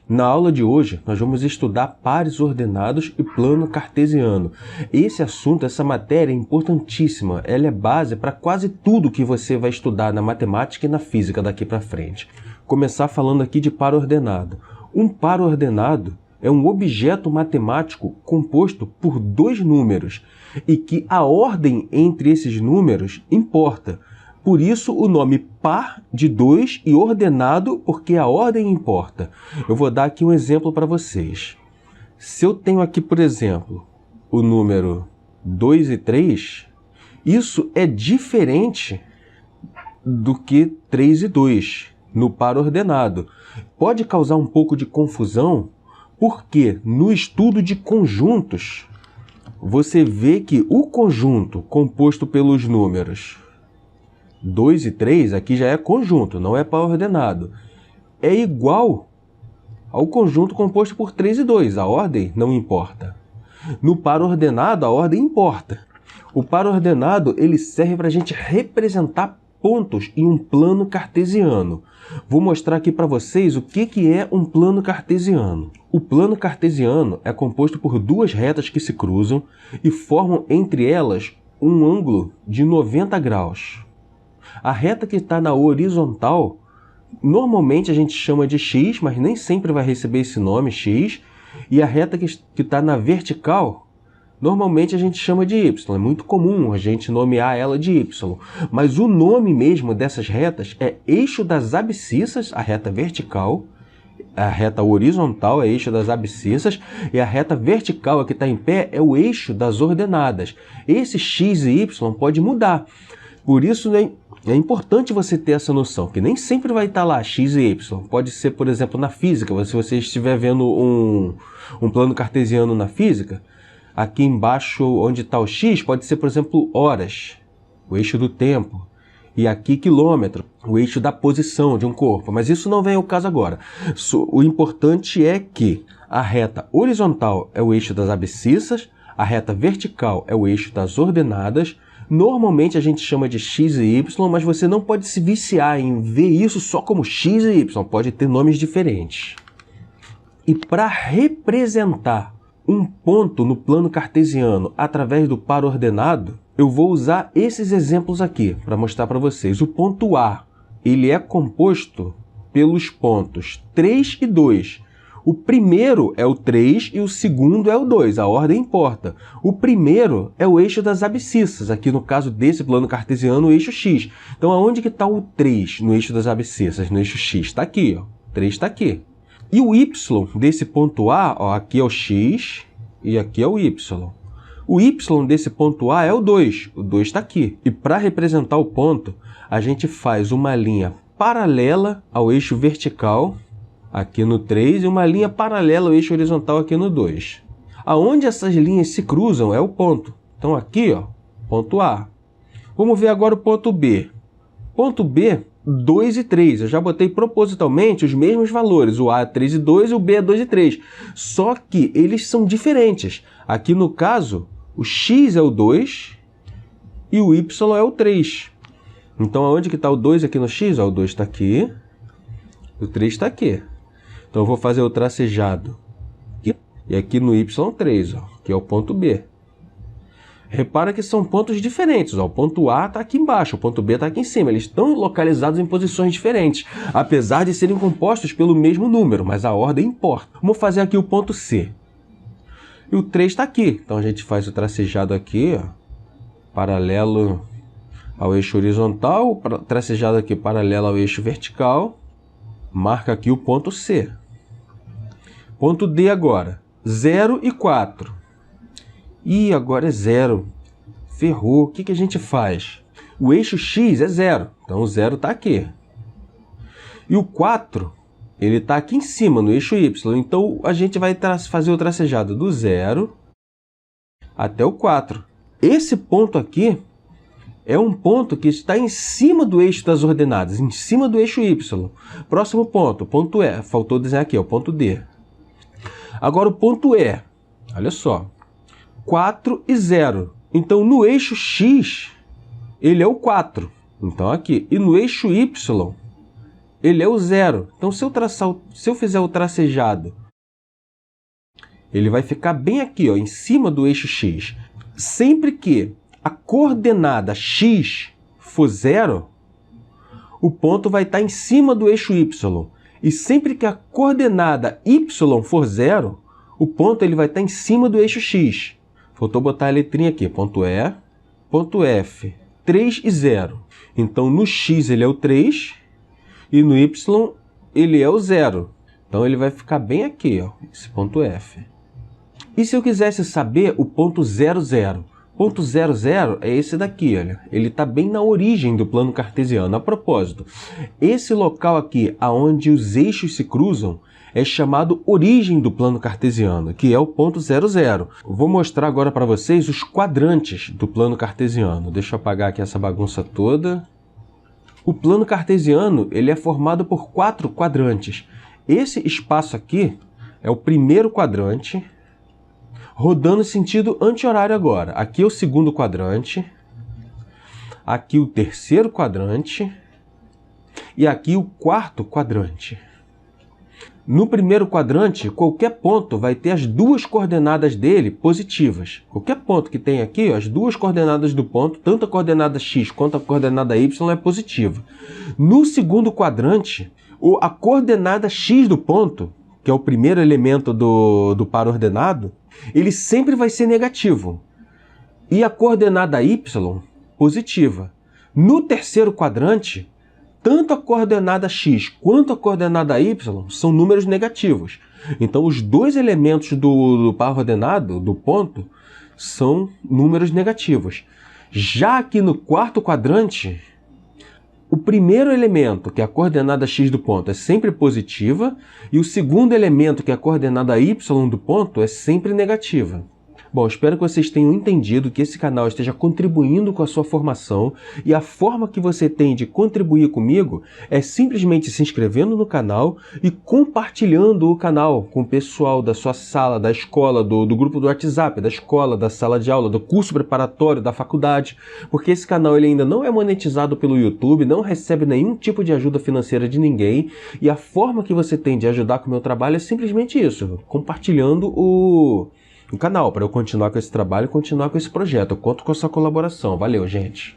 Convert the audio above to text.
Na aula de hoje, nós vamos estudar pares ordenados e plano cartesiano. Esse assunto, essa matéria é importantíssima. Ela é base para quase tudo que você vai estudar na matemática e na física daqui para frente. Começar falando aqui de par ordenado. Um par ordenado é um objeto matemático composto por dois números e que a ordem entre esses números importa. Por isso, o nome par de 2 e ordenado, porque a ordem importa. Eu vou dar aqui um exemplo para vocês. Se eu tenho aqui, por exemplo, o número 2 e 3, isso é diferente do que 3 e 2 no par ordenado. Pode causar um pouco de confusão, porque no estudo de conjuntos, você vê que o conjunto composto pelos números 2 e 3, aqui já é conjunto, não é par ordenado, é igual ao conjunto composto por 3 e 2. A ordem não importa. No par ordenado, a ordem importa. O par ordenado ele serve para a gente representar pontos em um plano cartesiano. Vou mostrar aqui para vocês o que é um plano cartesiano. O plano cartesiano é composto por duas retas que se cruzam e formam entre elas um ângulo de 90 graus. A reta que está na horizontal, normalmente a gente chama de x, mas nem sempre vai receber esse nome, x. E a reta que está na vertical, normalmente a gente chama de y. É muito comum a gente nomear ela de y. Mas o nome mesmo dessas retas é eixo das abscissas, a reta vertical. A reta horizontal é eixo das abscissas e a reta vertical, a que está em pé, é o eixo das ordenadas. Esse x e y pode mudar. Por isso, é importante você ter essa noção, que nem sempre vai estar lá x e y. Pode ser, por exemplo, na física, se você estiver vendo um plano cartesiano na física, aqui embaixo onde está o x, pode ser, por exemplo, horas, o eixo do tempo. E aqui quilômetro, o eixo da posição de um corpo. Mas isso não vem ao caso agora. O importante é que a reta horizontal é o eixo das abscissas, a reta vertical é o eixo das ordenadas. Normalmente a gente chama de x e y, mas você não pode se viciar em ver isso só como x e y, pode ter nomes diferentes. E para representar um ponto no plano cartesiano através do par ordenado, eu vou usar esses exemplos aqui para mostrar para vocês. O ponto A, ele é composto pelos pontos 3 e 2. O primeiro é o 3 e o segundo é o 2, a ordem importa. O primeiro é o eixo das abscissas, aqui no caso desse plano cartesiano, o eixo x. Então, aonde que está o 3 no eixo das abscissas, no eixo x? Está aqui, ó. 3 está aqui. E o y desse ponto A, ó, aqui é o x e aqui é o y. O y desse ponto A é o 2 está aqui. E para representar o ponto, a gente faz uma linha paralela ao eixo vertical, aqui no 3, e uma linha paralela ao eixo horizontal aqui no 2. Aonde essas linhas se cruzam é o ponto. Então aqui, ó, ponto A. Vamos ver agora o ponto B. Ponto B, 2 e 3. Eu já botei propositalmente os mesmos valores. O A é 3 e 2 e o B é 2 e 3. Só que eles são diferentes. Aqui no caso, o x é o 2 e o y é o 3. Então aonde que está o 2 aqui no x? Ó, o 2 está aqui, o 3 está aqui. Então, eu vou fazer o tracejado aqui, e aqui no y3, ó, que é o ponto B. Repara que são pontos diferentes. Ó, o ponto A está aqui embaixo, o ponto B está aqui em cima. Eles estão localizados em posições diferentes, apesar de serem compostos pelo mesmo número, mas a ordem importa. Vamos fazer aqui o ponto C. E o 3 está aqui. Então, a gente faz o tracejado aqui, ó, paralelo ao eixo horizontal, tracejado aqui paralelo ao eixo vertical. Marca aqui o ponto C. Ponto D agora, 0 e 4. E agora é 0. Ferrou. O que a gente faz? O eixo x é 0, então o 0 está aqui. E o 4, ele está aqui em cima, no eixo y. Então, a gente vai fazer o tracejado do 0 até o 4. Esse ponto aqui é um ponto que está em cima do eixo das ordenadas, em cima do eixo y. Próximo ponto, ponto E. Faltou desenhar aqui, o ponto D. Agora o ponto E, olha só, 4 e 0. Então, no eixo x, ele é o 4. Então, aqui. E no eixo y, ele é o 0. Então, se eu fizer o tracejado, ele vai ficar bem aqui, ó, em cima do eixo x. Sempre que a coordenada x for 0, o ponto vai estar em cima do eixo y. E sempre que a coordenada y for 0, o ponto ele vai estar em cima do eixo x. Faltou botar a letrinha aqui, ponto E, ponto F, 3 e 0. Então, no x ele é o 3 e no y ele é o 0. Então, ele vai ficar bem aqui, ó, esse ponto F. E se eu quisesse saber o ponto 0, 0? Ponto 0, 0 é esse daqui, olha. Ele está bem na origem do plano cartesiano. A propósito, esse local aqui, onde os eixos se cruzam, é chamado origem do plano cartesiano, que é o ponto 0, 0. Vou mostrar agora para vocês os quadrantes do plano cartesiano. Deixa eu apagar aqui essa bagunça toda. O plano cartesiano ele é formado por 4 quadrantes. Esse espaço aqui é o primeiro quadrante, rodando em sentido anti-horário agora. Aqui é o segundo quadrante, aqui o terceiro quadrante e aqui o quarto quadrante. No primeiro quadrante, qualquer ponto vai ter as duas coordenadas dele positivas. Qualquer ponto que tem aqui, as duas coordenadas do ponto, tanto a coordenada x quanto a coordenada y é positiva. No segundo quadrante, a coordenada x do ponto, que é o primeiro elemento do par ordenado, ele sempre vai ser negativo. E a coordenada y, positiva. No terceiro quadrante, tanto a coordenada x quanto a coordenada y são números negativos. Então, os dois elementos do par ordenado, do ponto, são números negativos. Já aqui no quarto quadrante, o primeiro elemento, que é a coordenada x do ponto, é sempre positiva, e o segundo elemento, que é a coordenada y do ponto, é sempre negativa. Bom, espero que vocês tenham entendido que esse canal esteja contribuindo com a sua formação, e a forma que você tem de contribuir comigo é simplesmente se inscrevendo no canal e compartilhando o canal com o pessoal da sua sala, da escola, do grupo do WhatsApp, da escola, da sala de aula, do curso preparatório, da faculdade, porque esse canal ele ainda não é monetizado pelo YouTube, não recebe nenhum tipo de ajuda financeira de ninguém, e a forma que você tem de ajudar com o meu trabalho é simplesmente isso, compartilhando o canal, para eu continuar com esse trabalho e continuar com esse projeto. Eu conto com a sua colaboração. Valeu, gente!